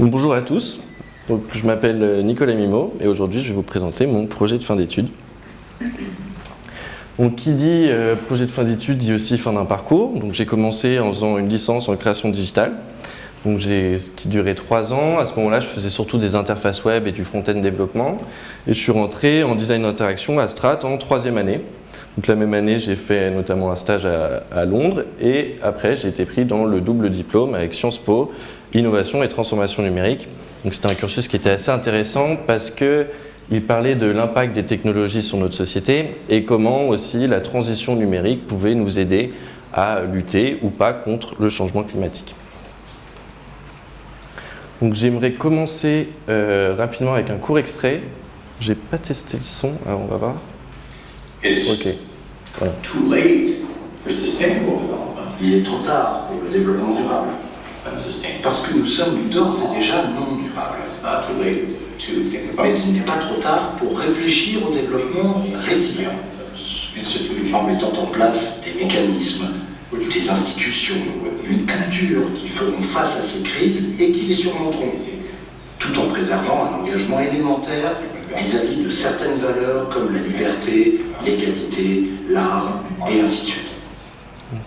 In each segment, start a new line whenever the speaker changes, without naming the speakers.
Donc, bonjour à tous, donc, je m'appelle Nicolas Mimo et aujourd'hui je vais vous présenter mon projet de fin d'études. Donc, qui dit projet de fin d'études dit aussi fin d'un parcours. Donc, j'ai commencé en faisant une licence en création digitale donc, qui durait 3 ans. À ce moment-là, je faisais surtout des interfaces web et du front-end développement. Et je suis rentré en design d'interaction à Strat en 3e année. Donc, la même année, j'ai fait notamment un stage à Londres et après, j'ai été pris dans le double diplôme avec Sciences Po, Innovation et Transformation numérique. Donc, c'était un cursus qui était assez intéressant parce qu'il parlait de l'impact des technologies sur notre société et comment aussi la transition numérique pouvait nous aider à lutter ou pas contre le changement climatique. Donc, j'aimerais commencer rapidement avec un court extrait. J'ai pas testé le son, alors on va voir.
It's
Voilà.
too late for sustainable development.
Il est trop tard pour le développement durable,
Unsustainable.
parce que nous sommes d'ores et déjà non durables.
It's not too late to think about
Mais il n'est pas trop tard pour réfléchir au développement résilient,
institutions.
en mettant en place des mécanismes, des institutions, une culture qui feront face à ces crises et qui les surmonteront, tout en préservant un engagement élémentaire vis-à-vis de certaines valeurs comme la liberté, l'égalité, l'art et ainsi de suite.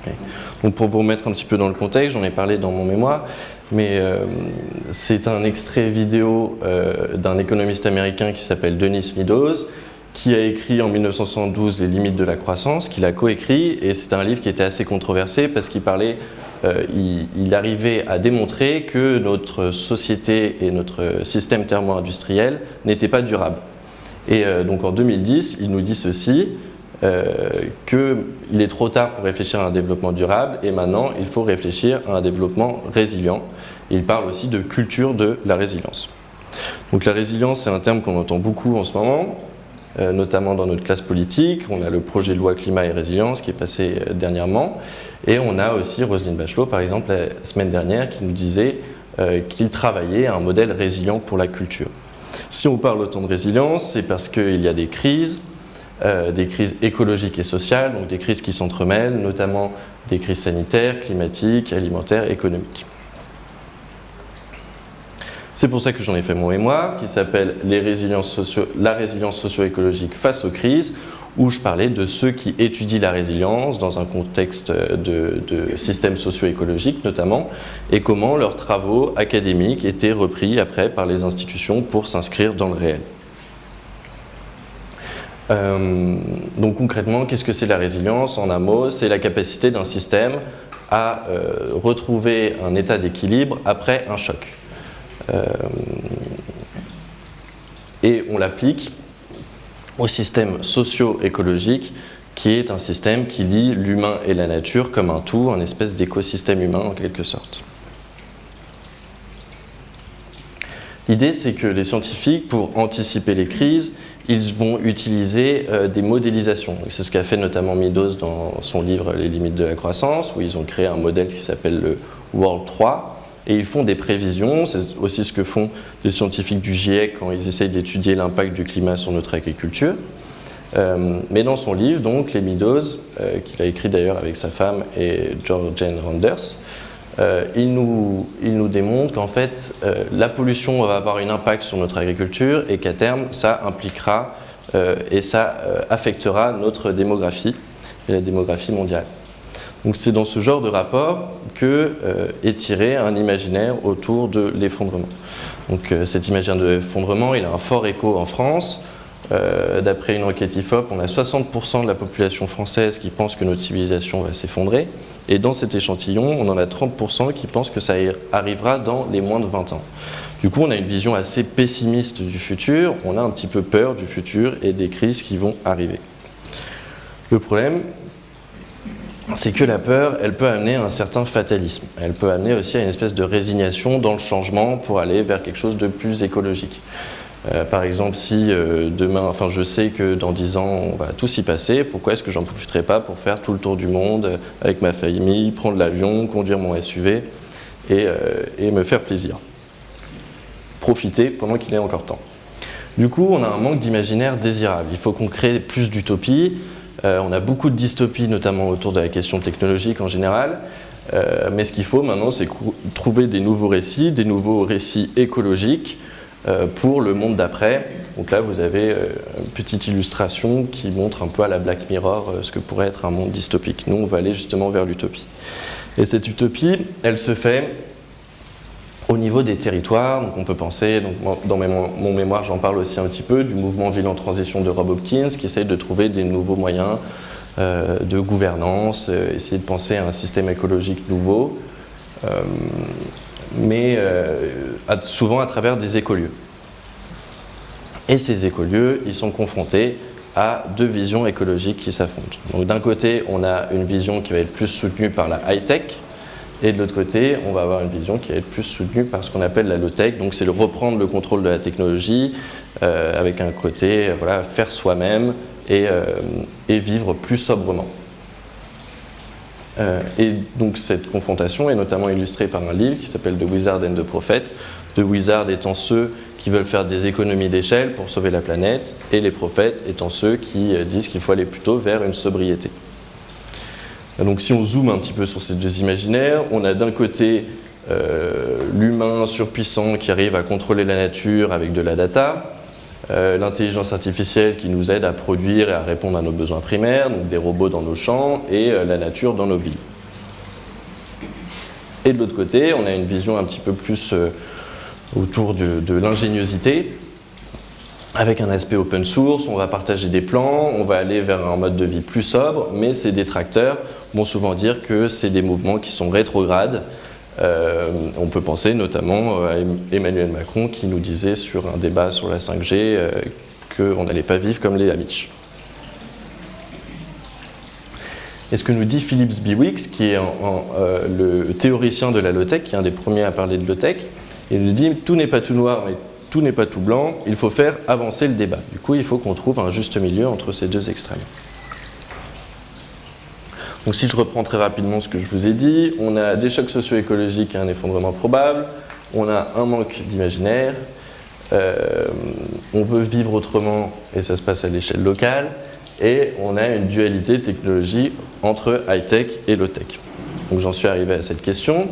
Okay. Donc pour vous remettre un petit peu dans le contexte, j'en ai parlé dans mon mémoire, mais c'est un extrait vidéo d'un économiste américain qui s'appelle Dennis Meadows, qui a écrit en 1972 Les limites de la croissance, qu'il a coécrit, et c'est un livre qui était assez controversé parce qu'il parlait, il arrivait à démontrer que notre société et notre système thermo-industriel n'étaient pas durables. Et donc en 2010, il nous dit ceci, qu'il est trop tard pour réfléchir à un développement durable et maintenant il faut réfléchir à un développement résilient. Il parle aussi de culture de la résilience. Donc la résilience, c'est un terme qu'on entend beaucoup en ce moment, notamment dans notre classe politique. On a le projet de loi climat et résilience qui est passé dernièrement et on a aussi Roselyne Bachelot par exemple la semaine dernière qui nous disait qu'il travaillait à un modèle résilient pour la culture. Si on parle autant de résilience, c'est parce qu'il y a des crises écologiques et sociales, donc des crises qui s'entremêlent, notamment des crises sanitaires, climatiques, alimentaires, économiques. C'est pour ça que j'en ai fait mon mémoire qui s'appelle La résilience socio-écologique face aux crises, où je parlais de ceux qui étudient la résilience dans un contexte de systèmes socio-écologiques notamment, et comment leurs travaux académiques étaient repris après par les institutions pour s'inscrire dans le réel. Donc concrètement, qu'est-ce que c'est la résilience? En un mot, c'est la capacité d'un système à retrouver un état d'équilibre après un choc. Et on l'applique au système socio-écologique qui est un système qui lie l'humain et la nature comme un tout, un espèce d'écosystème humain en quelque sorte. L'idée, c'est que les scientifiques, pour anticiper les crises, ils vont utiliser des modélisations. C'est ce qu'a fait notamment Meadows dans son livre Les limites de la croissance, où ils ont créé un modèle qui s'appelle le World 3, et ils font des prévisions. C'est aussi ce que font les scientifiques du GIEC quand ils essayent d'étudier l'impact du climat sur notre agriculture. Mais dans son livre, donc, Les Meadows, qu'il a écrit d'ailleurs avec sa femme et Georgene Randers, il nous démontre qu'en fait, la pollution va avoir un impact sur notre agriculture et qu'à terme, ça impliquera et ça affectera notre démographie et la démographie mondiale. Donc c'est dans ce genre de rapport est tiré un imaginaire autour de l'effondrement. Donc cet imaginaire de l'effondrement, il a un fort écho en France. D'après une enquête IFOP, on a 60% de la population française qui pense que notre civilisation va s'effondrer. Et dans cet échantillon, on en a 30% qui pensent que ça arrivera dans les moins de 20 ans. Du coup, on a une vision assez pessimiste du futur. On a un petit peu peur du futur et des crises qui vont arriver. Le problème, c'est que la peur, elle peut amener à un certain fatalisme. Elle peut amener aussi à une espèce de résignation dans le changement pour aller vers quelque chose de plus écologique. Par exemple, si demain, je sais que dans 10 ans, on va tous y passer, pourquoi est-ce que j'en profiterai pas pour faire tout le tour du monde avec ma famille, prendre l'avion, conduire mon SUV et me faire plaisir. Profiter pendant qu'il est encore temps. Du coup, on a un manque d'imaginaire désirable. Il faut qu'on crée plus d'utopie. On a beaucoup de dystopies, notamment autour de la question technologique en général. Mais ce qu'il faut maintenant, c'est trouver des nouveaux récits écologiques pour le monde d'après. Donc là, vous avez une petite illustration qui montre un peu à la Black Mirror ce que pourrait être un monde dystopique. Nous, on va aller justement vers l'utopie. Et cette utopie, elle se fait au niveau des territoires. Donc on peut penser, dans mon mémoire, j'en parle aussi un petit peu, du mouvement Ville en transition de Rob Hopkins, qui essaye de trouver des nouveaux moyens de gouvernance, essayer de penser à un système écologique nouveau, mais souvent à travers des écolieux. Et ces écolieux, ils sont confrontés à deux visions écologiques qui s'affrontent. Donc d'un côté, on a une vision qui va être plus soutenue par la high-tech, et de l'autre côté, on va avoir une vision qui va être plus soutenue par ce qu'on appelle la low-tech. Donc c'est le reprendre le contrôle de la technologie, avec un côté, voilà, faire soi-même et vivre plus sobrement. Et donc cette confrontation est notamment illustrée par un livre qui s'appelle The Wizard and the Prophet. The Wizard étant ceux qui veulent faire des économies d'échelle pour sauver la planète, et les prophètes étant ceux qui disent qu'il faut aller plutôt vers une sobriété. Donc si on zoome un petit peu sur ces deux imaginaires, on a d'un côté l'humain surpuissant qui arrive à contrôler la nature avec de la data, l'intelligence artificielle qui nous aide à produire et à répondre à nos besoins primaires, donc des robots dans nos champs et la nature dans nos villes. Et de l'autre côté, on a une vision un petit peu plus autour de l'ingéniosité, avec un aspect open source, on va partager des plans, on va aller vers un mode de vie plus sobre, mais ces détracteurs vont souvent dire que c'est des mouvements qui sont rétrogrades. On peut penser notamment à Emmanuel Macron qui nous disait sur un débat sur la 5G qu'on n'allait pas vivre comme les Amish. Et ce que nous dit Philips Biwix, qui est le théoricien de la low-tech, qui est un des premiers à parler de low-tech, il nous dit « tout n'est pas tout noir et tout n'est pas tout blanc, il faut faire avancer le débat ». Du coup, il faut qu'on trouve un juste milieu entre ces deux extrêmes. Donc si je reprends très rapidement ce que je vous ai dit, on a des chocs socio-écologiques et un effondrement probable, on a un manque d'imaginaire, on veut vivre autrement et ça se passe à l'échelle locale, et on a une dualité de technologie entre high-tech et low-tech. Donc j'en suis arrivé à cette question,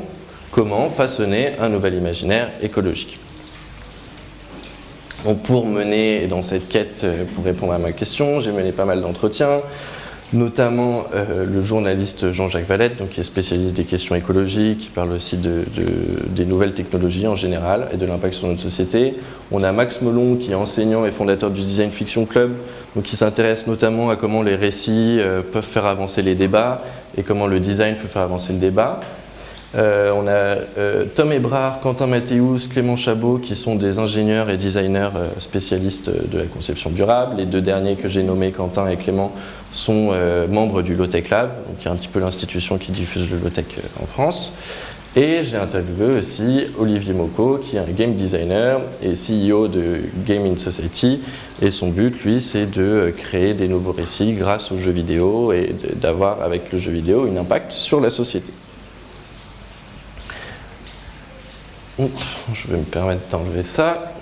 comment façonner un nouvel imaginaire écologique ? Donc pour mener dans cette quête, pour répondre à ma question, j'ai mené pas mal d'entretiens, notamment le journaliste Jean-Jacques Valette, donc, qui est spécialiste des questions écologiques, qui parle aussi des nouvelles technologies en général et de l'impact sur notre société. On a Max Melon, qui est enseignant et fondateur du Design Fiction Club, donc, qui s'intéresse notamment à comment les récits peuvent faire avancer les débats et comment le design peut faire avancer le débat. On a Tom Ebrard, Quentin Mathéus, Clément Chabot, qui sont des ingénieurs et designers spécialistes de la conception durable. Les deux derniers que j'ai nommés, Quentin et Clément, sont membres du Low-Tech Lab, donc qui est un petit peu l'institution qui diffuse le Low-Tech en France. Et j'ai interviewé aussi Olivier Mocco, qui est un game designer et CEO de Game in Society. Et son but, lui, c'est de créer des nouveaux récits grâce aux jeux vidéo et d'avoir, avec le jeu vidéo, un impact sur la société. Je vais me permettre d'enlever ça.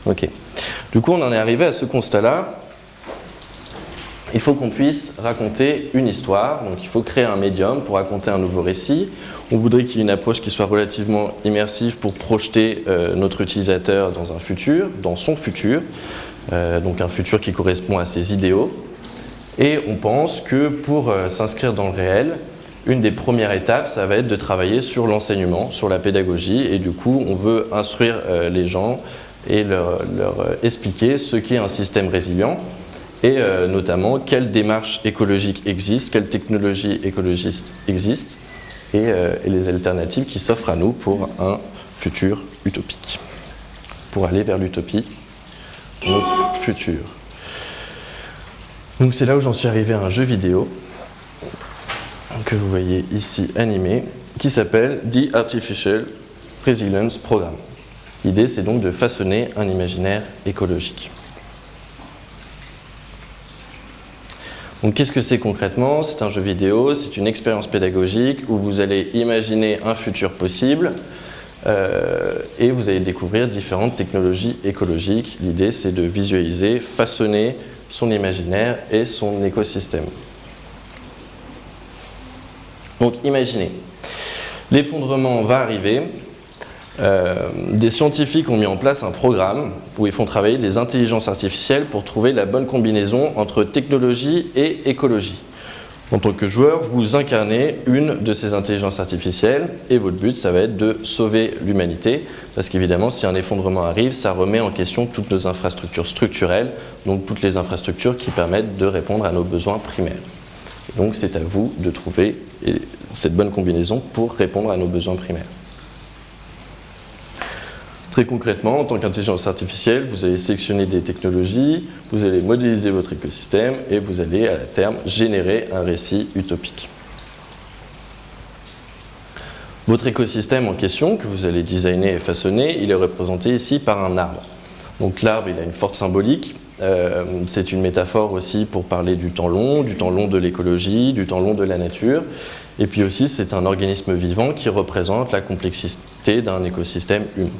Ok. Du coup, on en est arrivé à ce constat-là. Il faut qu'on puisse raconter une histoire. Donc, il faut créer un médium pour raconter un nouveau récit. On voudrait qu'il y ait une approche qui soit relativement immersive pour projeter notre utilisateur dans un futur, dans son futur. Donc, un futur qui correspond à ses idéaux. Et on pense que pour s'inscrire dans le réel, une des premières étapes, ça va être de travailler sur l'enseignement, sur la pédagogie, et du coup, on veut instruire les gens et leur expliquer ce qu'est un système résilient, et notamment quelles démarches écologiques existent, quelles technologies écologistes existent, et les alternatives qui s'offrent à nous pour un futur utopique, pour aller vers l'utopie, notre futur. Donc c'est là où j'en suis arrivé à un jeu vidéo, que vous voyez ici animé, qui s'appelle The Artificial Resilience Program. L'idée, c'est donc de façonner un imaginaire écologique. Donc, qu'est-ce que c'est concrètement ? C'est un jeu vidéo, c'est une expérience pédagogique où vous allez imaginer un futur possible et vous allez découvrir différentes technologies écologiques. L'idée, c'est de visualiser, façonner son imaginaire et son écosystème. Donc imaginez, l'effondrement va arriver, des scientifiques ont mis en place un programme où ils font travailler des intelligences artificielles pour trouver la bonne combinaison entre technologie et écologie. En tant que joueur, vous incarnez une de ces intelligences artificielles et votre but, ça va être de sauver l'humanité parce qu'évidemment, si un effondrement arrive, ça remet en question toutes nos infrastructures structurelles, donc toutes les infrastructures qui permettent de répondre à nos besoins primaires. Et donc, c'est à vous de trouver cette bonne combinaison pour répondre à nos besoins primaires. Très concrètement, en tant qu'intelligence artificielle, vous allez sélectionner des technologies, vous allez modéliser votre écosystème et vous allez, à la terme, générer un récit utopique. Votre écosystème en question, que vous allez designer et façonner, il est représenté ici par un arbre. Donc l'arbre, il a une forte symbolique. C'est une métaphore aussi pour parler du temps long de l'écologie, du temps long de la nature. Et puis aussi, c'est un organisme vivant qui représente la complexité d'un écosystème humain.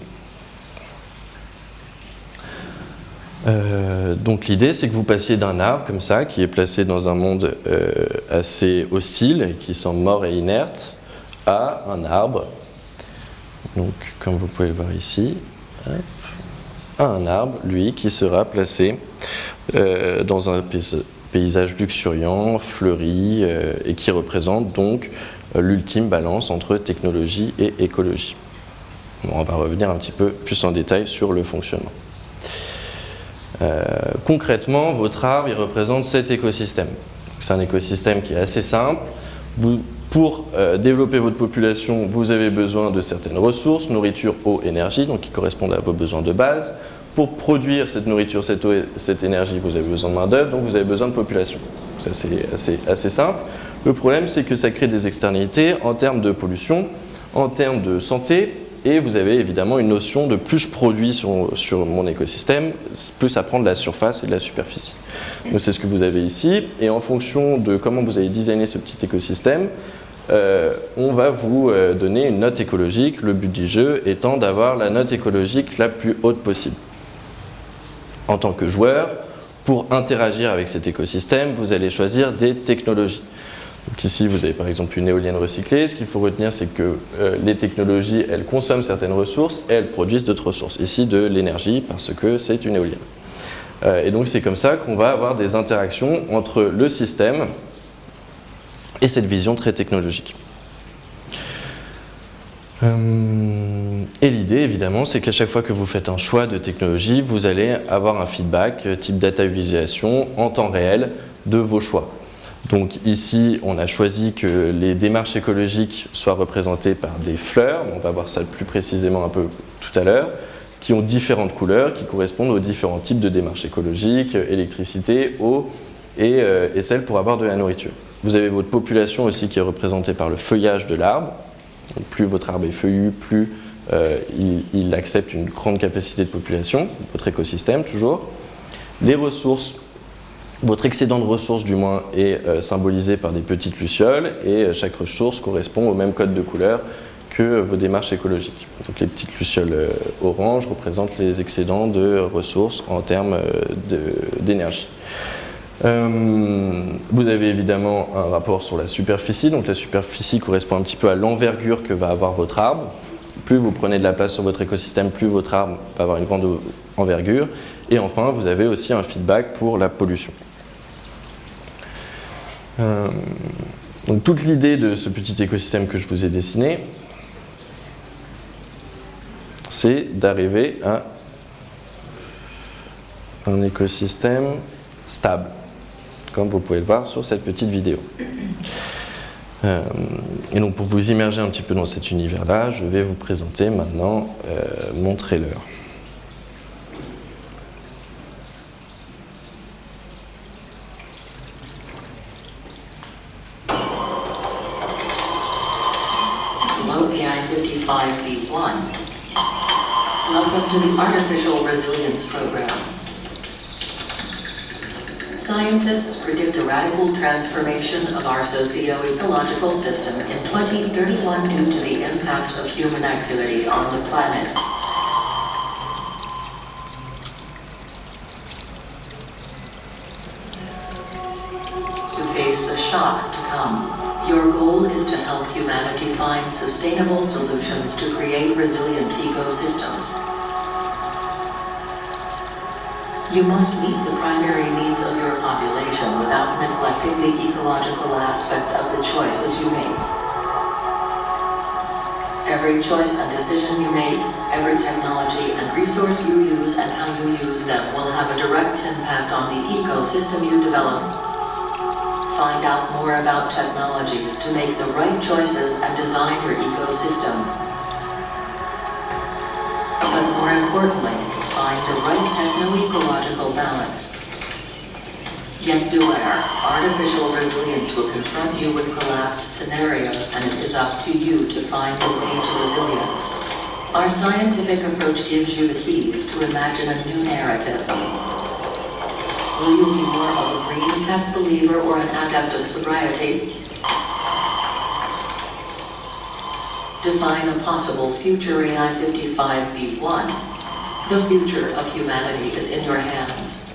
Donc l'idée, c'est que vous passiez d'un arbre comme ça, qui est placé dans un monde assez hostile, qui semble mort et inerte, à un arbre, donc comme vous pouvez le voir ici, à un arbre, lui, qui sera placé dans un paysage luxuriant, fleuri, et qui représente donc l'ultime balance entre technologie et écologie. Bon, on va revenir un petit peu plus en détail sur le fonctionnement. Concrètement, votre arbre, il représente cet écosystème. C'est un écosystème qui est assez simple. Pour développer votre population, vous avez besoin de certaines ressources, nourriture, eau, énergie, donc qui correspondent à vos besoins de base. Pour produire cette nourriture, cette eau et cette énergie, vous avez besoin de main-d'œuvre, donc vous avez besoin de population. Ça, c'est assez simple. Le problème, c'est que ça crée des externalités en termes de pollution, en termes de santé, et vous avez évidemment une notion de plus je produis sur mon écosystème, plus ça prend de la surface et de la superficie. Donc c'est ce que vous avez ici, et en fonction de comment vous avez designé ce petit écosystème, on va vous donner une note écologique, le but du jeu étant d'avoir la note écologique la plus haute possible. En tant que joueur, pour interagir avec cet écosystème, vous allez choisir des technologies. Donc ici, vous avez par exemple une éolienne recyclée. Ce qu'il faut retenir, c'est que les technologies, elles consomment certaines ressources et elles produisent d'autres ressources. Ici, de l'énergie, parce que c'est une éolienne. Et donc, c'est comme ça qu'on va avoir des interactions entre le système et cette vision très technologique. Et l'idée, évidemment, c'est qu'à chaque fois que vous faites un choix de technologie, vous allez avoir un feedback type data visualisation en temps réel de vos choix. Donc ici, on a choisi que les démarches écologiques soient représentées par des fleurs, on va voir ça plus précisément un peu tout à l'heure, qui ont différentes couleurs, qui correspondent aux différents types de démarches écologiques, électricité, eau et celle pour avoir de la nourriture. Vous avez votre population aussi qui est représentée par le feuillage de l'arbre. Donc plus votre arbre est feuillu, plus il accepte une grande capacité de population, votre écosystème toujours. Les ressources, votre excédent de ressources du moins est symbolisé par des petites lucioles et chaque ressource correspond au même code de couleur que vos démarches écologiques. Donc les petites lucioles orange représentent les excédents de ressources en termes d'énergie. Vous avez évidemment un rapport sur la superficie, donc la superficie correspond un petit peu à l'envergure que va avoir votre arbre. Plus vous prenez de la place sur votre écosystème, plus votre arbre va avoir une grande envergure. Et enfin, vous avez aussi un feedback pour la pollution. Donc toute l'idée de ce petit écosystème que je vous ai dessiné, c'est d'arriver à un écosystème stable, comme vous pouvez le voir sur cette petite vidéo. Et donc pour vous immerger un petit peu dans cet univers-là, je vais vous présenter maintenant mon trailer.
Welcome to the Artificial Resilience Program. Scientists predict a radical transformation of our socio-ecological system in 2031 due to the impact of human activity on the planet. To face the shocks to come, Your goal is to help humanity find sustainable solutions to create resilient ecosystems. You must meet the primary needs of your population without neglecting the ecological aspect of the choices you make. Every choice and decision you make, every technology and resource you use and how you use them will have a direct impact on the ecosystem you develop. Find out more about technologies to make the right choices and design your ecosystem. But more importantly, find the right techno-ecological balance. Yet beware, artificial resilience will confront you with collapse scenarios, and it is up to you to find the way to resilience. Our scientific approach gives you the keys to imagine a new narrative. Will you be more of a green tech believer or an adept of sobriety? Define a possible future AI 55v1. The future of humanity is in your hands.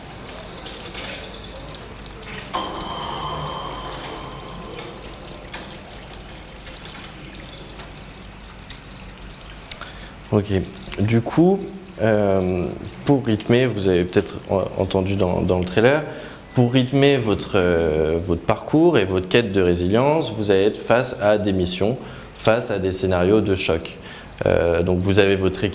Ok, du coup, pour rythmer, vous avez peut-être entendu dans le trailer, pour rythmer votre parcours et votre quête de résilience, vous allez être face à des missions, face à des scénarios de choc. Donc vous avez votre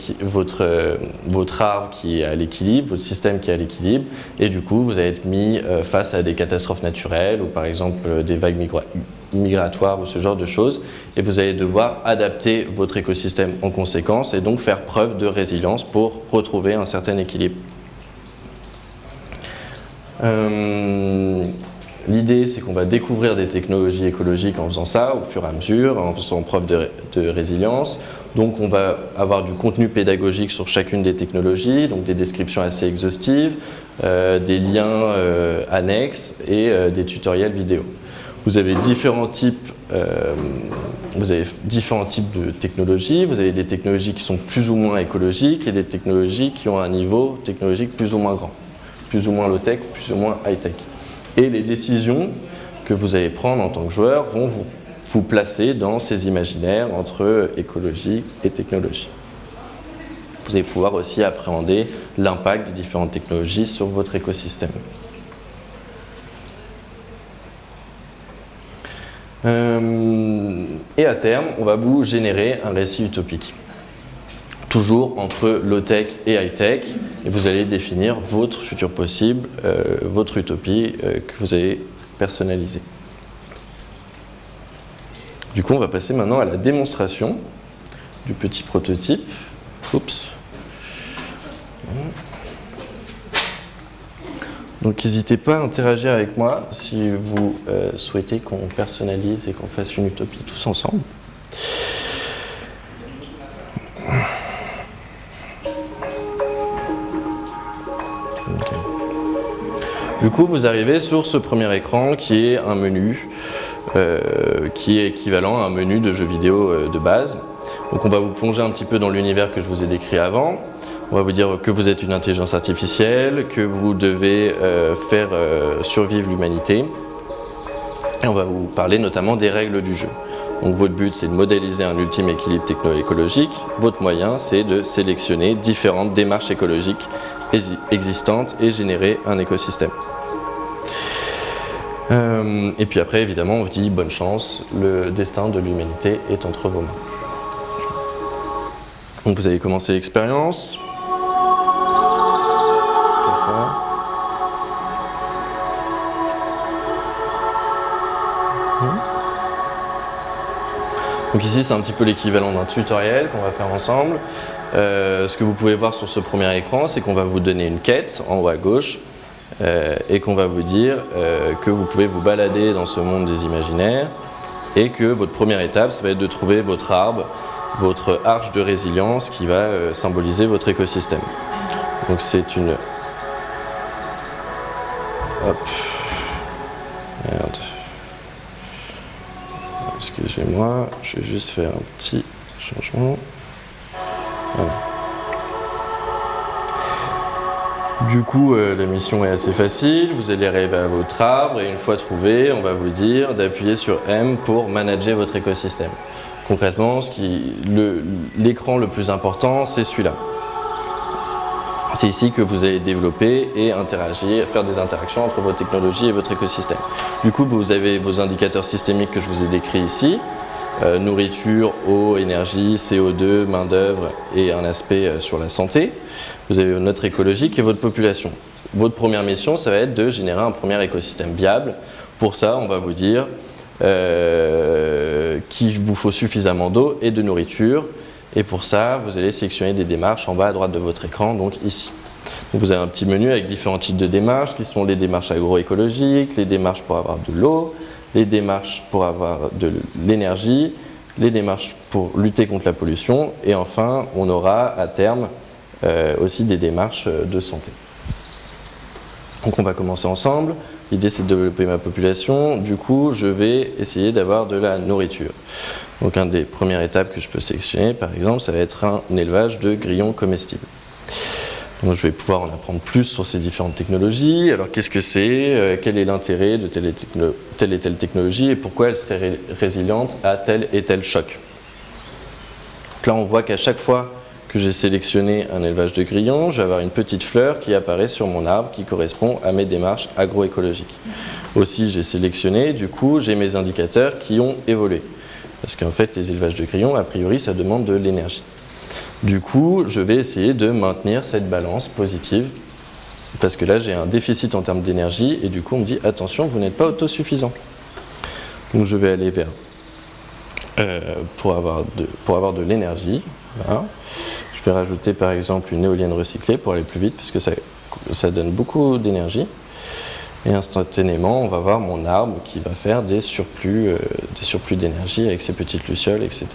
arbre qui est à l'équilibre, votre système qui est à l'équilibre, et du coup vous allez être mis face à des catastrophes naturelles ou par exemple des vagues migratoires ou ce genre de choses, et vous allez devoir adapter votre écosystème en conséquence et donc faire preuve de résilience pour retrouver un certain équilibre. L'idée, c'est qu'on va découvrir des technologies écologiques en faisant ça au fur et à mesure, en faisant preuve de résilience. Donc on va avoir du contenu pédagogique sur chacune des technologies, donc des descriptions assez exhaustives, des liens annexes et des tutoriels vidéo. Vous avez différents types de technologies. Vous avez des technologies qui sont plus ou moins écologiques et des technologies qui ont un niveau technologique plus ou moins grand, plus ou moins low-tech, plus ou moins high-tech. Et les décisions que vous allez prendre en tant que joueur vont vous placer dans ces imaginaires entre écologie et technologie. Vous allez pouvoir aussi appréhender l'impact des différentes technologies sur votre écosystème. Et à terme, on va vous générer un récit utopique. Toujours entre low-tech et high-tech, et vous allez définir votre futur possible, votre utopie que vous allez personnaliser. Du coup, on va passer maintenant à la démonstration du petit prototype. Oups. Donc n'hésitez pas à interagir avec moi si vous souhaitez qu'on personnalise et qu'on fasse une utopie tous ensemble. Okay. Du coup, vous arrivez sur ce premier écran qui est un menu qui est équivalent à un menu de jeu vidéo de base. Donc on va vous plonger un petit peu dans l'univers que je vous ai décrit avant. On va vous dire que vous êtes une intelligence artificielle, que vous devez faire survivre l'humanité. Et on va vous parler notamment des règles du jeu. Donc votre but, c'est de modéliser un ultime équilibre techno-écologique. Votre moyen, c'est de sélectionner différentes démarches écologiques existantes et générer un écosystème. Et puis après, évidemment, on vous dit bonne chance, le destin de l'humanité est entre vos mains. Donc vous allez commencer l'expérience. Donc ici, c'est un petit peu l'équivalent d'un tutoriel qu'on va faire ensemble. Ce que vous pouvez voir sur ce premier écran, c'est qu'on va vous donner une quête en haut à gauche et qu'on va vous dire que vous pouvez vous balader dans ce monde des imaginaires et que votre première étape, ça va être de trouver votre arbre, votre arche de résilience qui va symboliser votre écosystème. Donc c'est une... Hop. Merde. Excusez-moi, je vais juste faire un petit changement. Voilà. Du coup, la mission est assez facile, vous allez arriver à votre arbre et une fois trouvé, on va vous dire d'appuyer sur M pour manager votre écosystème. Concrètement, l'écran le plus important, c'est celui-là. C'est ici que vous allez développer et interagir, faire des interactions entre votre technologie et votre écosystème. Du coup, vous avez vos indicateurs systémiques que je vous ai décrits ici. Nourriture, eau, énergie, CO2, main-d'œuvre et un aspect sur la santé. Vous avez notre écologique et votre population. Votre première mission, ça va être de générer un premier écosystème viable. Pour ça, on va vous dire qu'il vous faut suffisamment d'eau et de nourriture. Et pour ça, vous allez sélectionner des démarches en bas à droite de votre écran, donc ici. Donc vous avez un petit menu avec différents types de démarches qui sont les démarches agroécologiques, les démarches pour avoir de l'eau, les démarches pour avoir de l'énergie, les démarches pour lutter contre la pollution et enfin on aura à terme aussi des démarches de santé. Donc on va commencer ensemble. L'idée c'est de développer ma population, du coup je vais essayer d'avoir de la nourriture. Donc une des premières étapes que je peux sélectionner par exemple ça va être un élevage de grillons comestibles. Donc je vais pouvoir en apprendre plus sur ces différentes technologies. Alors qu'est-ce que c'est, quel est l'intérêt de telle et telle technologie et pourquoi elle serait résiliente à tel et tel choc. Donc là on voit qu'à chaque fois que j'ai sélectionné un élevage de grillons, je vais avoir une petite fleur qui apparaît sur mon arbre qui correspond à mes démarches agroécologiques. Aussi j'ai sélectionné, du coup j'ai mes indicateurs qui ont évolué. Parce qu'en fait les élevages de grillons, a priori ça demande de l'énergie. Du coup, je vais essayer de maintenir cette balance positive parce que là, j'ai un déficit en termes d'énergie et du coup, on me dit attention, vous n'êtes pas autosuffisant. Donc, je vais aller vers pour avoir de l'énergie. Voilà. Je vais rajouter par exemple une éolienne recyclée pour aller plus vite parce que ça donne beaucoup d'énergie. Et instantanément, on va voir mon arbre qui va faire des surplus d'énergie avec ses petites lucioles, etc.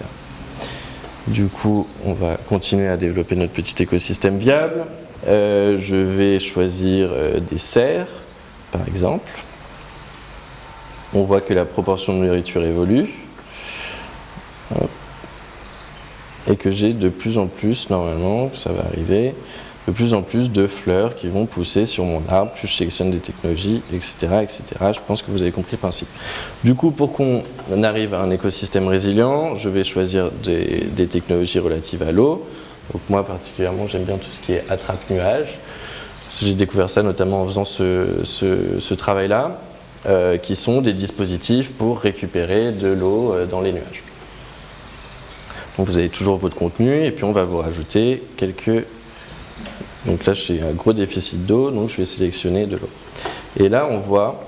Du coup, on va continuer à développer notre petit écosystème viable. Je vais choisir des cerfs, par exemple. On voit que la proportion de nourriture évolue. Hop. Et que j'ai de plus en plus, normalement, ça va arriver, de plus en plus de fleurs qui vont pousser sur mon arbre, plus je sélectionne des technologies, etc., etc. Je pense que vous avez compris le principe. Du coup, pour qu'on arrive à un écosystème résilient, je vais choisir des technologies relatives à l'eau. Donc moi, particulièrement, j'aime bien tout ce qui est attrape-nuages. J'ai découvert ça notamment en faisant ce travail-là, qui sont des dispositifs pour récupérer de l'eau dans les nuages. Donc vous avez toujours votre contenu, et puis on va vous rajouter quelques... Donc là, j'ai un gros déficit d'eau, donc je vais sélectionner de l'eau. Et là, on voit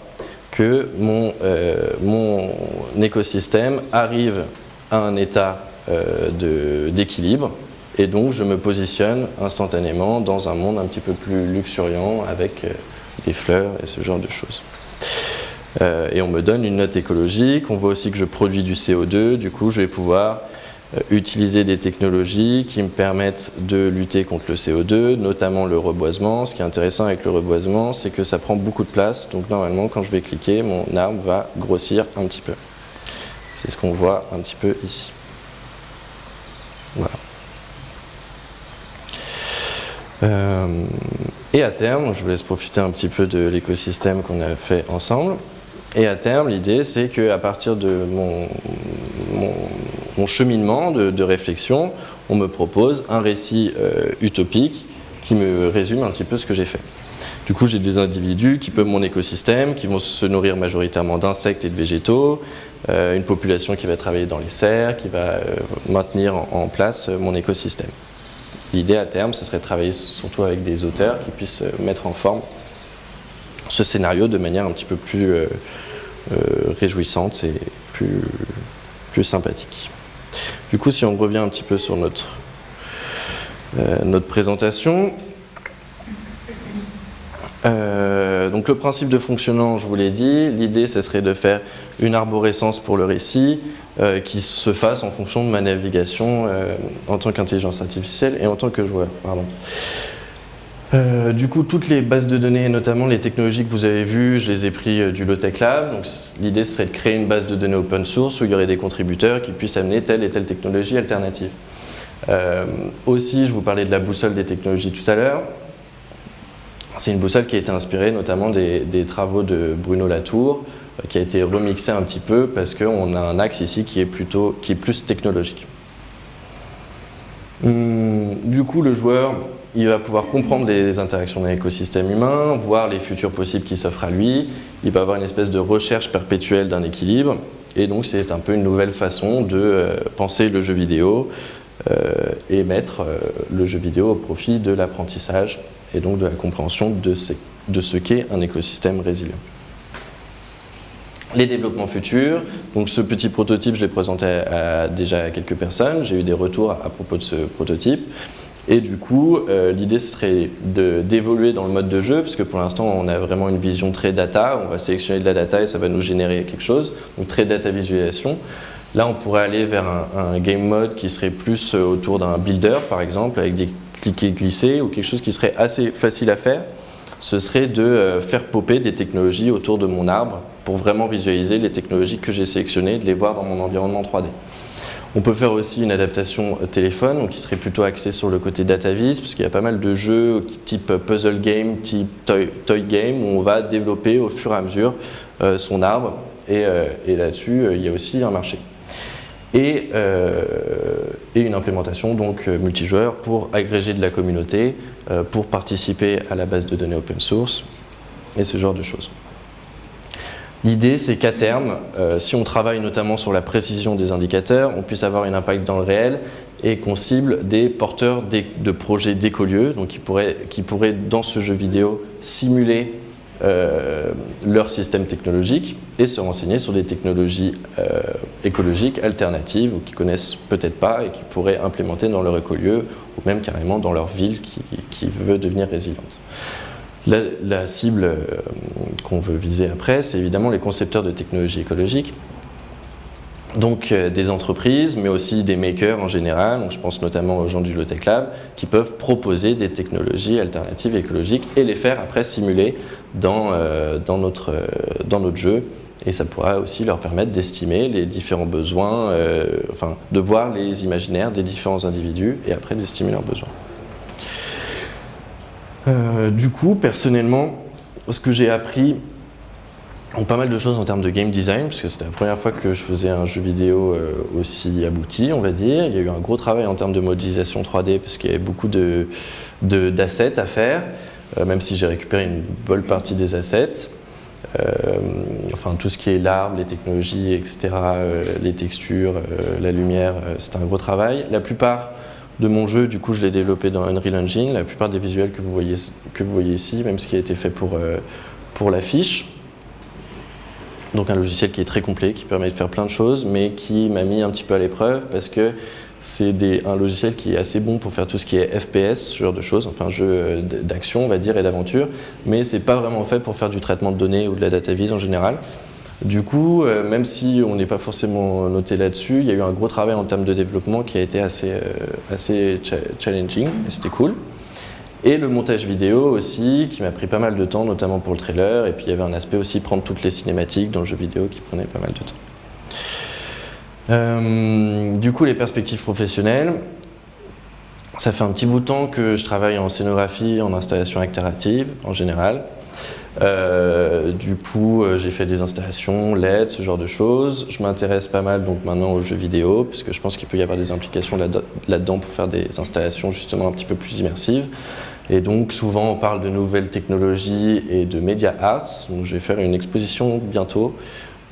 que mon écosystème arrive à un état d'équilibre, et donc je me positionne instantanément dans un monde un petit peu plus luxuriant avec des fleurs et ce genre de choses. Et on me donne une note écologique, on voit aussi que je produis du CO2, du coup je vais pouvoir utiliser des technologies qui me permettent de lutter contre le CO2, notamment le reboisement. Ce qui est intéressant avec le reboisement, c'est que ça prend beaucoup de place. Donc normalement, quand je vais cliquer, mon arbre va grossir un petit peu. C'est ce qu'on voit un petit peu ici. Voilà. Et à terme, je vous laisse profiter un petit peu de l'écosystème qu'on a fait ensemble. Et à terme, l'idée, c'est qu'à partir de mon cheminement de réflexion, on me propose un récit utopique qui me résume un petit peu ce que j'ai fait. Du coup, j'ai des individus qui peuplent mon écosystème, qui vont se nourrir majoritairement d'insectes et de végétaux, une population qui va travailler dans les serres, qui va maintenir en place mon écosystème. L'idée à terme, ce serait de travailler surtout avec des auteurs qui puissent mettre en forme ce scénario de manière un petit peu plus réjouissante et plus sympathique. Du coup, si on revient un petit peu sur notre présentation, donc le principe de fonctionnement, je vous l'ai dit, l'idée ce serait de faire une arborescence pour le récit qui se fasse en fonction de ma navigation en tant qu'intelligence artificielle et en tant que joueur. Pardon. Du coup, toutes les bases de données, notamment les technologies que vous avez vues, je les ai pris du Low-Tech Lab. Donc, l'idée serait de créer une base de données open source où il y aurait des contributeurs qui puissent amener telle et telle technologie alternative. Aussi, je vous parlais de la boussole des technologies tout à l'heure. C'est une boussole qui a été inspirée notamment des travaux de Bruno Latour, qui a été remixé un petit peu parce qu'on a un axe ici qui est plus technologique. Du coup, le joueur, il va pouvoir comprendre les interactions d'un écosystème humain, voir les futurs possibles qui s'offrent à lui. Il va avoir une espèce de recherche perpétuelle d'un équilibre. Et donc, c'est un peu une nouvelle façon de penser le jeu vidéo et mettre le jeu vidéo au profit de l'apprentissage et donc de la compréhension de ce qu'est un écosystème résilient. Les développements futurs, donc ce petit prototype, je l'ai présenté déjà à quelques personnes, j'ai eu des retours à propos de ce prototype, et du coup, l'idée serait d'évoluer dans le mode de jeu, parce que pour l'instant, on a vraiment une vision très data, on va sélectionner de la data et ça va nous générer quelque chose, donc très data visualisation. Là, on pourrait aller vers un game mode qui serait plus autour d'un builder, par exemple, avec des cliquer glisser, ou quelque chose qui serait assez facile à faire. Ce serait de faire popper des technologies autour de mon arbre pour vraiment visualiser les technologies que j'ai sélectionnées, de les voir dans mon environnement 3D. On peut faire aussi une adaptation téléphone, donc qui serait plutôt axée sur le côté data-vis, parce qu'il y a pas mal de jeux type puzzle game, type toy game, où on va développer au fur et à mesure son arbre, et là-dessus, il y a aussi un marché. Et une implémentation donc multijoueur pour agréger de la communauté, pour participer à la base de données open source, et ce genre de choses. L'idée, c'est qu'à terme, si on travaille notamment sur la précision des indicateurs, on puisse avoir un impact dans le réel et qu'on cible des porteurs de projets d'écolieux, donc qui pourraient, dans ce jeu vidéo, simuler leur système technologique et se renseigner sur des technologies écologiques alternatives ou qu'ils connaissent peut-être pas et qui pourraient implémenter dans leur écolieu ou même carrément dans leur ville qui veut devenir résiliente. La cible qu'on veut viser après, c'est évidemment les concepteurs de technologies écologiques. Donc des entreprises, mais aussi des makers en général, donc je pense notamment aux gens du Low-Tech Lab, qui peuvent proposer des technologies alternatives écologiques et les faire après simuler dans notre jeu. Et ça pourra aussi leur permettre d'estimer les différents besoins, de voir les imaginaires des différents individus et après d'estimer leurs besoins. Du coup, personnellement, ce que j'ai appris ont pas mal de choses en termes de game design, parce que c'était la première fois que je faisais un jeu vidéo aussi abouti, on va dire. Il y a eu un gros travail en termes de modélisation 3D, parce qu'il y avait beaucoup d'assets à faire, même si j'ai récupéré une bonne partie des assets. Tout ce qui est l'arbre, les technologies, etc., les textures, la lumière, c'était un gros travail. La plupart de mon jeu, du coup, je l'ai développé dans Unreal Engine. La plupart des visuels que vous voyez ici, même ce qui a été fait pour l'affiche. Donc un logiciel qui est très complet, qui permet de faire plein de choses, mais qui m'a mis un petit peu à l'épreuve parce que c'est un logiciel qui est assez bon pour faire tout ce qui est FPS, ce genre de choses, enfin jeu d'action on va dire et d'aventure, mais c'est pas vraiment fait pour faire du traitement de données ou de la data vis en général. Du coup, même si on n'est pas forcément noté là-dessus, il y a eu un gros travail en termes de développement qui a été assez challenging, et c'était cool. Et le montage vidéo aussi, qui m'a pris pas mal de temps, notamment pour le trailer, et puis il y avait un aspect aussi prendre toutes les cinématiques dans le jeu vidéo qui prenait pas mal de temps. Du coup, les perspectives professionnelles, ça fait un petit bout de temps que je travaille en scénographie, en installation interactive en général. Du coup, j'ai fait des installations LED, ce genre de choses. Je m'intéresse pas mal donc maintenant aux jeux vidéo, parce que je pense qu'il peut y avoir des implications là-dedans pour faire des installations justement un petit peu plus immersives. Et donc souvent on parle de nouvelles technologies et de media arts. Donc je vais faire une exposition bientôt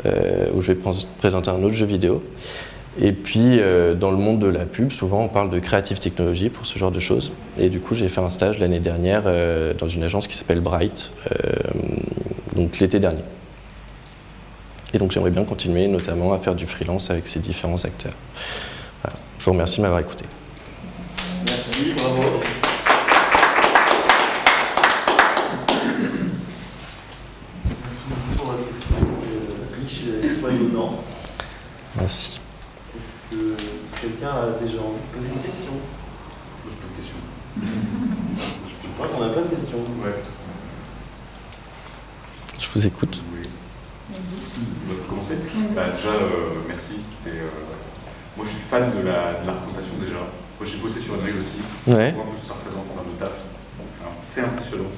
où je vais présenter un autre jeu vidéo. Et puis dans le monde de la pub, souvent on parle de creative technology pour ce genre de choses. Et du coup j'ai fait un stage l'année dernière dans une agence qui s'appelle Bright, donc l'été dernier. Et donc j'aimerais bien continuer notamment à faire du freelance avec ces différents acteurs. Voilà. Je vous remercie de m'avoir écouté.
Merci, bravo. Merci pour cette riche et foisonnant.
Merci.
Est-ce que quelqu'un a déjà envie de poser une question?
Pose pas de questions.
Je crois qu'on a plein de questions.
Ouais.
Je vous écoute.
Oui. Je peux commencer. Déjà, merci. Moi, je suis fan de la représentation déjà. Moi, j'ai bossé sur Unreal aussi.
Ouais.
Moi, ce que ça représente en termes de taf. C'est impressionnant.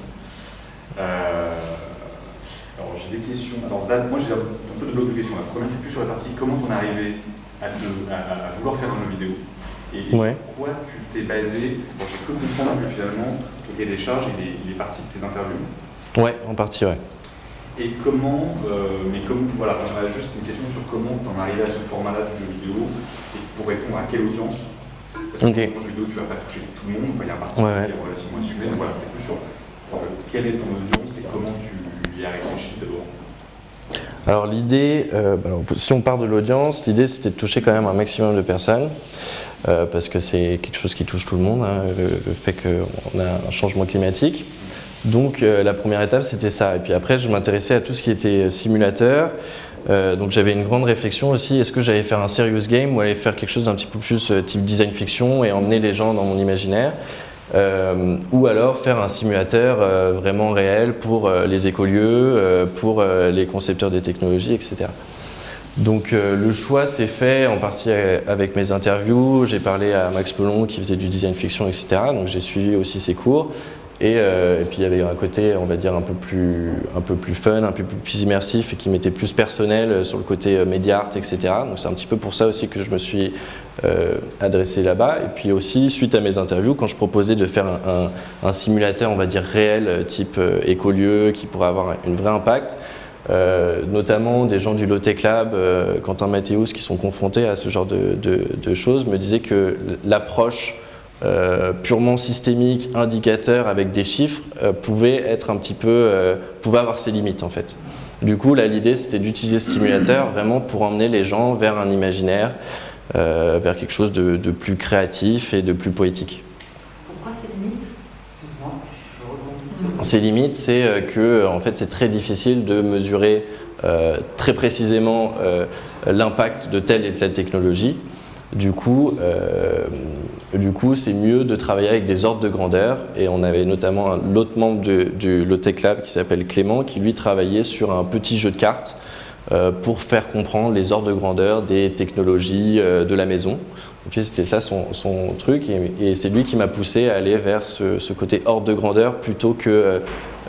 Alors j'ai des questions. Alors là, moi j'ai un peu de bloc de questions. La première, c'est plus sur la partie comment t'en es arrivé à vouloir faire un jeu vidéo. Et
Ouais.
sur quoi tu t'es basé. Bon, j'ai cru comprendre que finalement, ton cahier des charges, il est parti de tes interviews.
Ouais, en partie, ouais.
Et comment, voilà, enfin, j'aurais juste une question sur comment t'en es arrivé à ce format-là du jeu vidéo et pour répondre à quelle audience. Parce que
Ok.
dans le jeu vidéo, tu vas pas toucher tout le monde, enfin, il y a un parti qui est relativement assumé. Donc voilà, c'était plus sur quelle est ton audience et comment tu y as réfléchi d'abord.
Alors l'idée, si on part de l'audience, l'idée c'était de toucher quand même un maximum de personnes, parce que c'est quelque chose qui touche tout le monde, hein, le fait qu'on a un changement climatique. Donc la première étape c'était ça, et puis après je m'intéressais à tout ce qui était simulateur, donc j'avais une grande réflexion aussi, est-ce que j'allais faire un serious game ou aller faire quelque chose d'un petit peu plus type design fiction et emmener les gens dans mon imaginaire, ou alors faire un simulateur vraiment réel pour les écolieux, pour les concepteurs des technologies, etc. Donc le choix s'est fait en partie avec mes interviews, j'ai parlé à Max Pelon qui faisait du design fiction, etc. Donc j'ai suivi aussi ses cours. Et puis il y avait un côté, on va dire, un peu plus fun, un peu plus immersif et qui m'était plus personnel sur le côté media art, etc. Donc c'est un petit peu pour ça aussi que je me suis adressé là-bas. Et puis aussi, suite à mes interviews, quand je proposais de faire un simulateur, on va dire, réel, type écolieu, qui pourrait avoir un vrai impact, notamment des gens du Low-Tech Lab, Quentin Mathéus, qui sont confrontés à ce genre de choses, me disaient que l'approche purement systémique, indicateur avec des chiffres, pouvait être un petit peu, pouvait avoir ses limites en fait. Du coup, là, l'idée c'était d'utiliser ce simulateur vraiment pour emmener les gens vers un imaginaire, vers quelque chose de plus créatif et de plus poétique.
Pourquoi ces limites? Excuse-moi, je rebondis sur...
Ces limites, c'est que en fait, c'est très difficile de mesurer très précisément l'impact de telle et telle technologie. Du coup, c'est mieux de travailler avec des ordres de grandeur. Et on avait notamment l'autre membre du Low-Tech Lab qui s'appelle Clément, qui lui travaillait sur un petit jeu de cartes pour faire comprendre les ordres de grandeur des technologies de la maison. Donc c'était ça son truc. Et c'est lui qui m'a poussé à aller vers ce côté ordre de grandeur plutôt que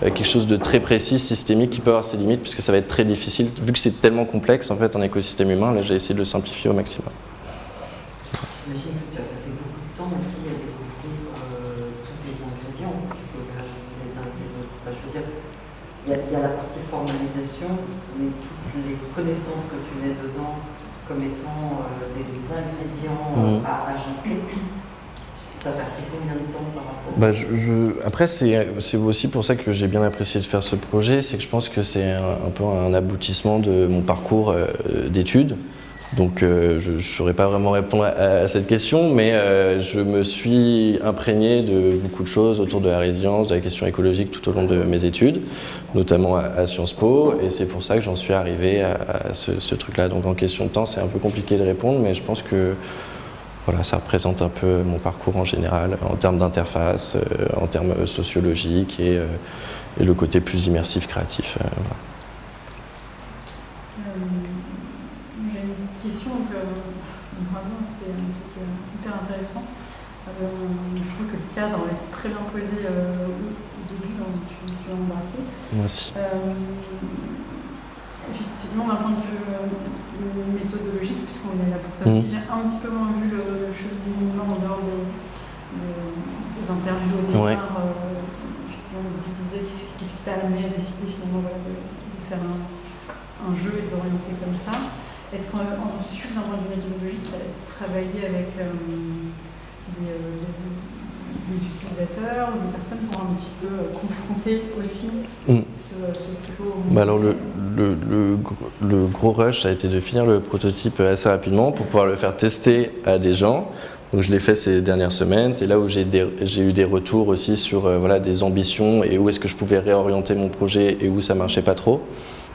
quelque chose de très précis, systémique, qui peut avoir ses limites, puisque ça va être très difficile. Vu que c'est tellement complexe, en fait, un écosystème humain, là, j'ai essayé de le simplifier au maximum.
J'imagine que tu as passé beaucoup de temps aussi à découvrir tous tes ingrédients que tu peux agencer les uns avec les autres. Enfin, je veux dire, il y a la partie formalisation, mais toutes les connaissances que tu mets dedans comme étant des ingrédients à agencer, ça t'a pris combien de temps par rapport
Après, c'est aussi pour ça que j'ai bien apprécié de faire ce projet, c'est que je pense que c'est un peu un aboutissement de mon parcours d'études. Donc je ne saurais pas vraiment répondre à cette question, mais je me suis imprégné de beaucoup de choses autour de la résilience, de la question écologique tout au long de mes études, notamment à Sciences Po, et c'est pour ça que j'en suis arrivé à ce truc-là. Donc en question de temps, c'est un peu compliqué de répondre, mais je pense que voilà, ça représente un peu mon parcours en général, en termes d'interface, en termes sociologiques et le côté plus immersif, créatif. Voilà.
Vraiment, c'était hyper intéressant. Je trouve que le cadre a été très bien posé au début quand tu as embarqué.
Merci.
Effectivement, d'un point de vue méthodologique, puisqu'on est là pour ça aussi, j'ai un petit peu moins vu le cheminement en dehors des interviews au départ. Effectivement, tu disais qu'est-ce qui t'a amené à décider finalement de faire un jeu et de l'orienter comme ça. Est-ce qu'ensuite, d'un point de vue méthodologique, tu as travaillé avec des utilisateurs ou des personnes pour un petit peu confronter aussi ce flow?
Alors le gros rush, ça a été de finir le prototype assez rapidement pour pouvoir le faire tester à des gens. Donc je l'ai fait ces dernières semaines. C'est là où j'ai eu des retours aussi sur des ambitions et où est-ce que je pouvais réorienter mon projet et où ça marchait pas trop.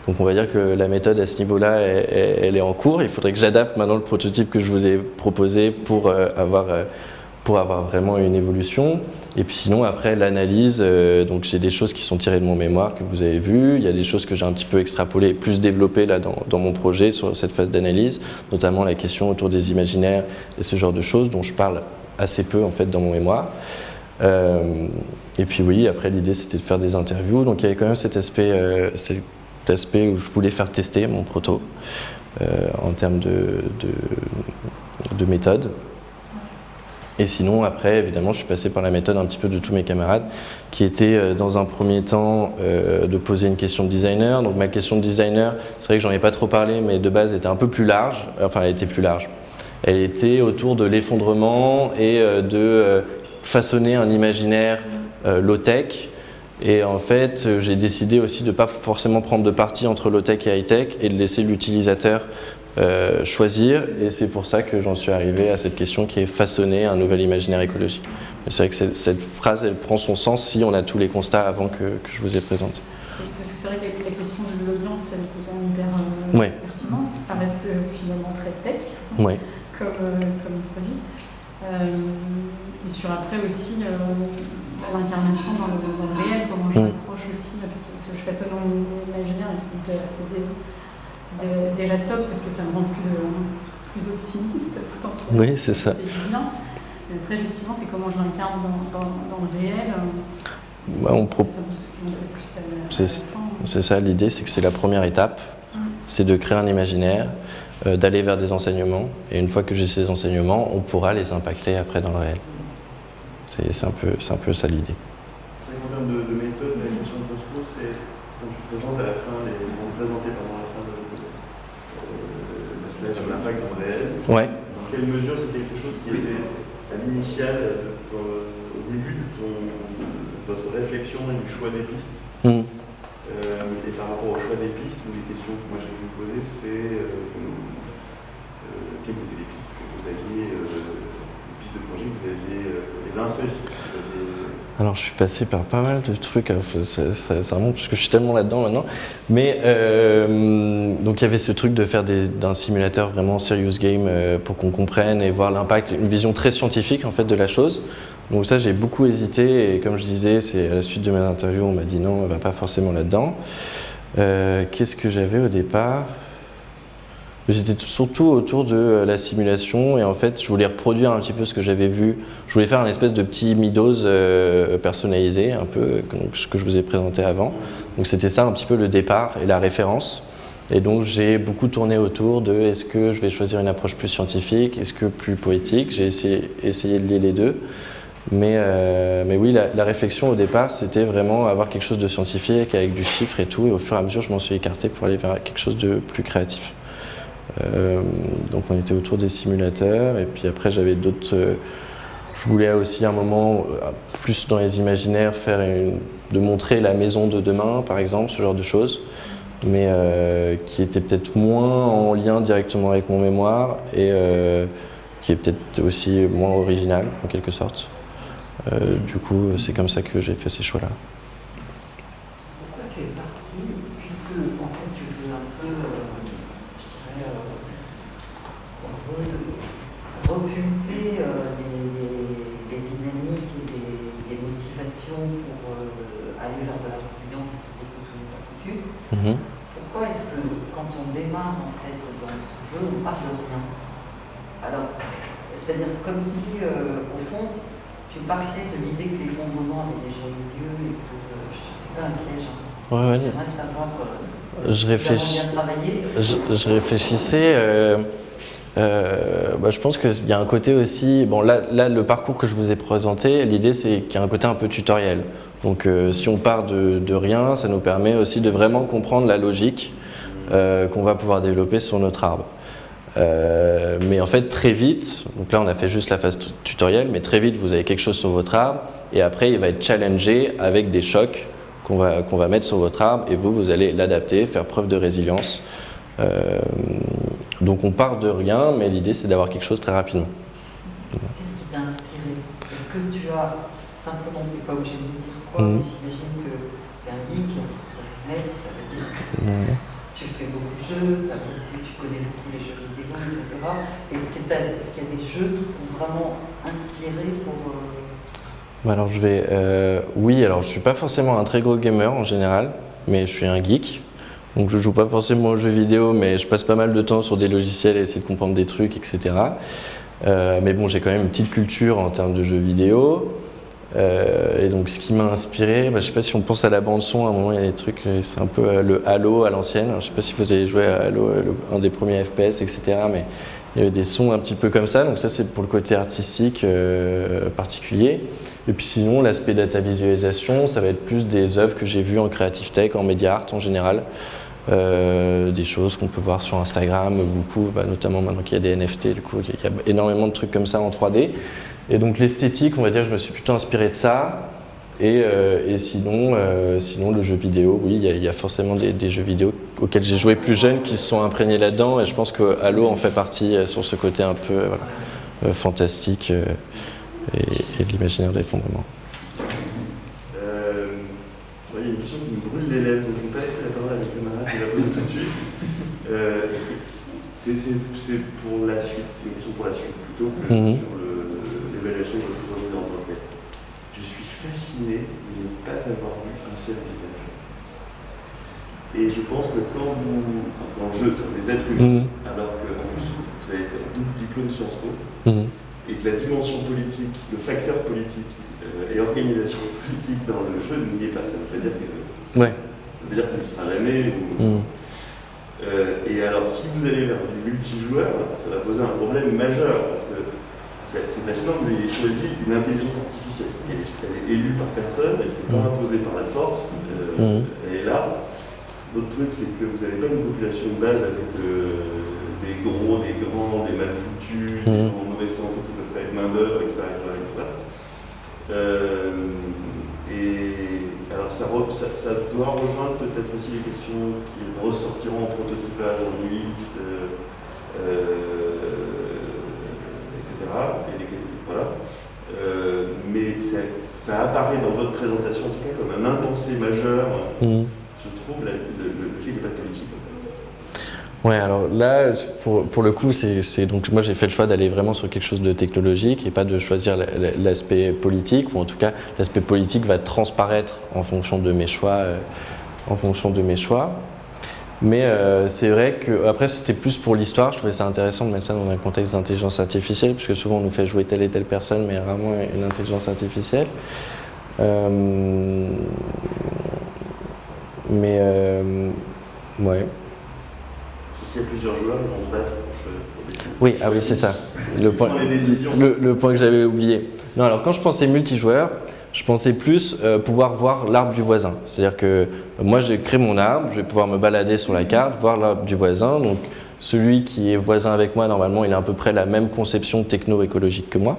Donc on va dire que la méthode à ce niveau-là, elle est en cours. Il faudrait que j'adapte maintenant le prototype que je vous ai proposé pour avoir vraiment une évolution. Et puis sinon, après l'analyse, donc j'ai des choses qui sont tirées de mon mémoire que vous avez vues. Il y a des choses que j'ai un petit peu extrapolées, plus développées là dans mon projet sur cette phase d'analyse, notamment la question autour des imaginaires et ce genre de choses dont je parle assez peu en fait dans mon mémoire. Et puis oui, après l'idée c'était de faire des interviews, donc il y avait quand même cet aspect où je voulais faire tester mon proto en termes de méthode. Et sinon, après, évidemment, je suis passé par la méthode un petit peu de tous mes camarades, qui était dans un premier temps de poser une question de designer. Donc ma question de designer, c'est vrai que j'en ai pas trop parlé, mais de base, était un peu plus large. Enfin, elle était plus large. Elle était autour de l'effondrement et de façonner un imaginaire low-tech. Et en fait, j'ai décidé aussi de ne pas forcément prendre de parti entre low-tech et high-tech et de laisser l'utilisateur choisir, et c'est pour ça que j'en suis arrivé à cette question qui est façonner un nouvel imaginaire écologique. Mais c'est vrai que cette phrase, elle prend son sens si on a tous les constats avant que je vous ai présenté.
Parce que c'est vrai que la question de l'audience, elle est totalement hyper
Ouais.
pertinente. Ça reste finalement très tech
Ouais.
comme produit. Et sur après aussi l'incarnation dans le réel, comment je m'approche aussi, parce que je façonne mon imaginaire, et c'est déjà top parce que ça me rend plus optimiste potentiellement.
Oui, c'est ça.
Bien. Et après, effectivement, c'est comment je l'incarne dans le réel.
C'est ça, l'idée, c'est que c'est la première étape, c'est de créer un imaginaire, d'aller vers des enseignements, et une fois que j'ai ces enseignements, on pourra les impacter après dans le réel. C'est un peu ça l'idée.
En termes de méthode, la question de Bosco, c'est quand tu présentes à la fin, on présentait pendant la fin de la slide sur l'impact dans le réel.
Ouais.
Dans quelle mesure c'est quelque chose qui était à l'initial, au début de votre réflexion et du choix des pistes et par rapport au choix des pistes, une des questions que moi j'ai voulu poser, c'est quelles étaient les pistes que vous aviez, les pistes de projet que vous aviez évincées.
Alors je suis passé par pas mal de trucs, ça remonte parce que je suis tellement là-dedans maintenant, mais donc il y avait ce truc de faire d'un simulateur vraiment serious game pour qu'on comprenne et voir l'impact, une vision très scientifique en fait de la chose. Donc ça j'ai beaucoup hésité, et comme je disais, c'est à la suite de mes interviews on m'a dit non, on va pas forcément là-dedans. Qu'est-ce que j'avais au départ ? J'étais surtout autour de la simulation, et en fait je voulais reproduire un petit peu ce que j'avais vu. Je voulais faire un espèce de petit Midos personnalisé, un peu donc, ce que je vous ai présenté avant. Donc c'était ça un petit peu le départ et la référence. Et donc j'ai beaucoup tourné autour de est-ce que je vais choisir une approche plus scientifique, est-ce que plus poétique. J'ai essayé de lier les deux. Mais oui, la réflexion au départ, c'était vraiment avoir quelque chose de scientifique avec du chiffre et tout. Et au fur et à mesure, je m'en suis écarté pour aller vers quelque chose de plus créatif. Donc on était autour des simulateurs, et puis après j'avais d'autres. Je voulais aussi à un moment, plus dans les imaginaires, de montrer la maison de demain, par exemple, ce genre de choses, mais qui était peut-être moins en lien directement avec mon mémoire et qui est peut-être aussi moins original en quelque sorte. Du coup, c'est comme ça que j'ai fait ces choix-là.
Pourquoi tu es parti, puisque en fait tu veux un peu, je dirais, repumper les dynamiques et les motivations pour aller vers de la résilience et se découvrir une attitude. Pourquoi est-ce que quand on démarre en fait dans ce jeu, on part de rien? Alors, c'est-à-dire comme si au fond tu partais de l'idée que l'effondrement avait déjà eu lieu et que c'est pas un piège.
Ouais.
J'aimerais savoir
Je réfléchissais. Je pense qu'il y a un côté aussi. Bon, là, le parcours que je vous ai présenté, l'idée c'est qu'il y a un côté un peu tutoriel. Donc, si on part de rien, ça nous permet aussi de vraiment comprendre la logique qu'on va pouvoir développer sur notre arbre. Mais en fait très vite, donc là on a fait juste la phase tutoriel, mais très vite vous avez quelque chose sur votre arbre, et après il va être challengé avec des chocs qu'on va mettre sur votre arbre, et vous allez l'adapter, faire preuve de résilience. Donc on part de rien, mais l'idée c'est d'avoir quelque chose très rapidement.
Qu'est-ce qui t'a inspiré? Est-ce que tu as simplement, tu n'es pas obligé de nous dire quoi, mais j'imagine que tu es un geek, ça veut dire que tu fais beaucoup de jeux, tu connais beaucoup les jeux vidéo, etc. Est-ce qu'il y a des jeux qui t'ont vraiment inspiré pour...
Alors oui, alors je suis pas forcément un très gros gamer en général, mais je suis un geek. Donc je joue pas forcément aux jeux vidéo, mais je passe pas mal de temps sur des logiciels à essayer de comprendre des trucs, etc. Mais bon, j'ai quand même une petite culture en termes de jeux vidéo. Et donc ce qui m'a inspiré, je sais pas si on pense à la bande son, à un moment il y a des trucs, c'est un peu le Halo à l'ancienne, je sais pas si vous avez joué à Halo, un des premiers FPS, etc. Mais il y avait des sons un petit peu comme ça, donc ça c'est pour le côté artistique particulier. Et puis sinon l'aspect data visualisation, ça va être plus des œuvres que j'ai vues en creative tech, en media art en général. Des choses qu'on peut voir sur Instagram, beaucoup, notamment maintenant qu'il y a des NFT, du coup il y a énormément de trucs comme ça en 3D. Et donc l'esthétique, on va dire, je me suis plutôt inspiré de ça. Et sinon le jeu vidéo, oui, il y a forcément des jeux vidéo auxquels j'ai joué plus jeune qui se sont imprégnés là-dedans. Et je pense que Halo en fait partie sur ce côté un peu fantastique et de l'imaginaire d'effondrement.
Il y a une question qui me brûle les lèvres, donc je ne vais pas laisser la parole à mes camarades, je vais la poser tout de suite. C'est pour la suite, c'est une question pour la suite plutôt que sur l'évaluation de votre projet en tant que tel. Je suis fasciné de ne pas avoir vu un seul visage. Et je pense que quand vous, dans le jeu, c'est des êtres humains, alors qu'en plus vous avez un double diplôme Sciences Po, et que la dimension politique, le facteur politique, et organisation politique dans le jeu n'y est pas. Ça veut pas dire que ça veut dire qu'il ne sera jamais. Et alors, si vous allez vers du multijoueur, ça va poser un problème majeur parce que c'est fascinant que vous ayez choisi une intelligence artificielle. Elle est élue par personne, elle ne s'est pas imposée par la force, elle est là. L'autre truc, c'est que vous n'avez pas une population de base avec des gros, des grands, des mal foutus, des gens en mauvais santé qui peuvent pas être main d'œuvre, etc. Et alors ça doit rejoindre peut-être aussi les questions qui ressortiront en prototypage, en UX, etc. Voilà. Mais ça apparaît dans votre présentation en tout cas comme un impensé majeur, je trouve, le fait qu'il n'y ait pas de politique.
Ouais, alors là, pour le coup, donc moi j'ai fait le choix d'aller vraiment sur quelque chose de technologique et pas de choisir l'aspect politique, ou en tout cas l'aspect politique va transparaître en fonction de mes choix. Mais c'est vrai que après c'était plus pour l'histoire, je trouvais ça intéressant de mettre ça dans un contexte d'intelligence artificielle, parce que souvent on nous fait jouer telle et telle personne, mais rarement une intelligence artificielle. Ouais.
S'il y a plusieurs joueurs, ils vont se battre pour des...
Oui, ah oui, c'est ça. Le point que j'avais oublié. Non, alors quand je pensais multijoueur, je pensais plus pouvoir voir l'arbre du voisin. C'est-à-dire que moi, j'ai créé mon arbre, je vais pouvoir me balader sur la carte, voir l'arbre du voisin. Donc, celui qui est voisin avec moi, normalement, il a à peu près la même conception techno-écologique que moi,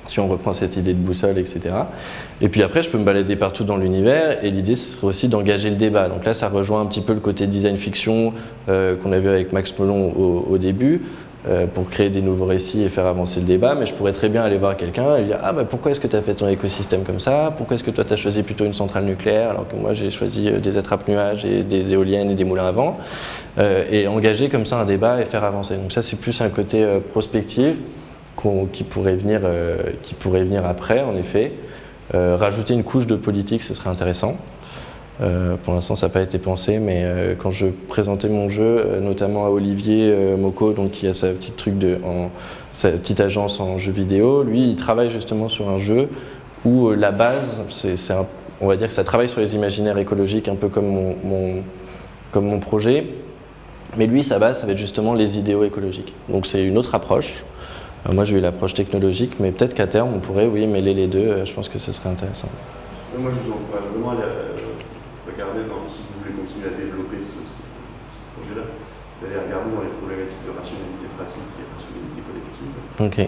si on reprend cette idée de boussole, etc. Et puis après, je peux me balader partout dans l'univers, et l'idée, ce serait aussi d'engager le débat. Donc là, ça rejoint un petit peu le côté design fiction qu'on a vu avec Max Melon au début, pour créer des nouveaux récits et faire avancer le débat. Mais je pourrais très bien aller voir quelqu'un et lui dire « Ah, pourquoi est-ce que tu as fait ton écosystème comme ça? Pourquoi est-ce que toi, tu as choisi plutôt une centrale nucléaire alors que moi, j'ai choisi des attrape-nuages et des éoliennes et des moulins à vent ?» Et engager comme ça un débat et faire avancer. Donc ça, c'est plus un côté prospectif qui pourrait venir après, en effet. Rajouter une couche de politique, ce serait intéressant. Pour l'instant, ça n'a pas été pensé, mais quand je présentais mon jeu, notamment à Olivier Moko, donc qui a sa sa petite agence en jeux vidéo, lui, il travaille justement sur un jeu où la base, on va dire que ça travaille sur les imaginaires écologiques, un peu comme mon projet, mais lui, sa base, ça va être justement les idéaux écologiques. Donc c'est une autre approche. Moi, j'ai eu l'approche technologique, mais peut-être qu'à terme, on pourrait, mêler les deux. Je pense que ce serait intéressant.
Moi, je vous encourage vraiment à regarder, si vous voulez continuer à développer ce projet-là, d'aller regarder dans les problématiques de rationalité pratique et rationalité collective.
Ok.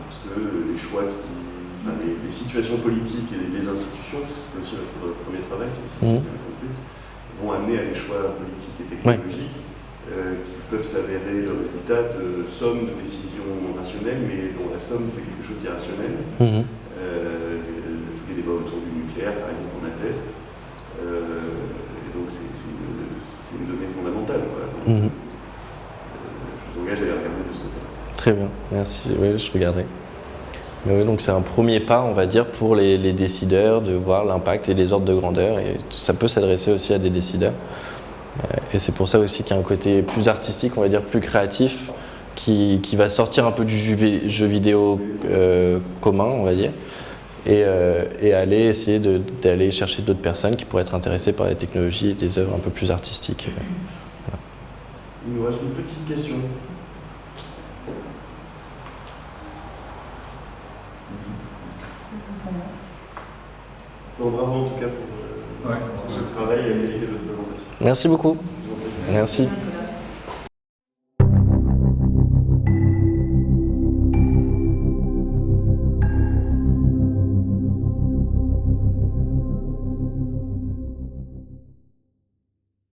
Parce que les choix, les situations politiques et les institutions, c'est aussi notre premier travail, vont amener à des choix politiques et technologiques. Qui peuvent s'avérer le résultat de sommes de décisions rationnelles, mais dont la somme fait quelque chose d'irrationnel. Tous les débats autour du nucléaire, par exemple, en attestent. Et donc, c'est une donnée fondamentale. Voilà. Je vous engage à les regarder de ce côté-là.
Très bien, merci. Oui, je regarderai. Mais oui, donc c'est un premier pas, on va dire, pour les décideurs de voir l'impact et les ordres de grandeur. Et ça peut s'adresser aussi à des décideurs. Et c'est pour ça aussi qu'il y a un côté plus artistique, on va dire plus créatif, qui va sortir un peu du jeu vidéo commun, on va dire, et aller essayer d'aller chercher d'autres personnes qui pourraient être intéressées par les technologies et des œuvres un peu plus artistiques. Voilà.
Il nous reste une petite question. Bon, bravo en tout cas pour ce travail et la qualité de votre présentation.
Merci beaucoup. Merci.